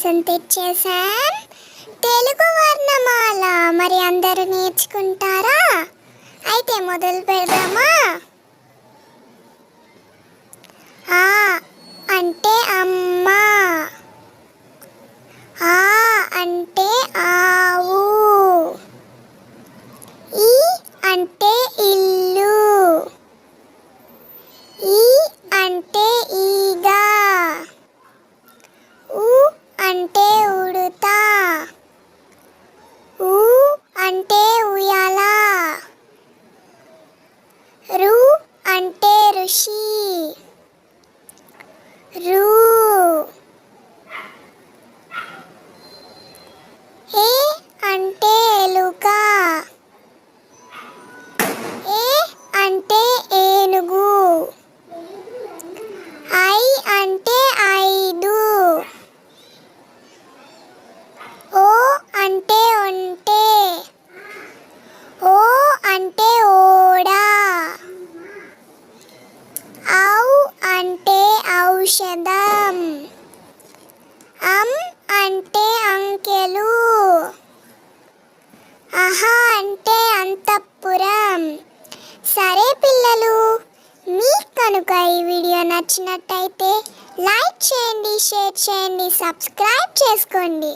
మీకోసం తెచ్చేసాం తెలుగు వర్ణమాల. మరి అందరూ నేర్చుకుంటారా? అయితే మొదలు పెడదామా? ఆ అంటే అమ్మ, ఆ అంటే ఆవు, ఈ అంటే ఇల్లు, ఈ అంటే ఈగ, ఊ అంటే ఉడుత, ఊ అంటే ఉయ్యాల, రు అంటే ఋషి, రు, ఏ అంటే ఎలుక, ఏ అంటే ఏనుగు, ఐ అంటే ఐదు, ఓ అంటే ఒంటె, ఓ అంటే ఓడ, ఔ అంటే ఔషధం, అం అంటే అంకెలు, అహా అంటే అంతఃపురం. సరే పిల్లలు, మీకు కనుక ఈ వీడియో నచ్చినట్టయితే లైక్ చేయండి, షేర్ చేయండి, సబ్స్క్రైబ్ చేసుకోండి.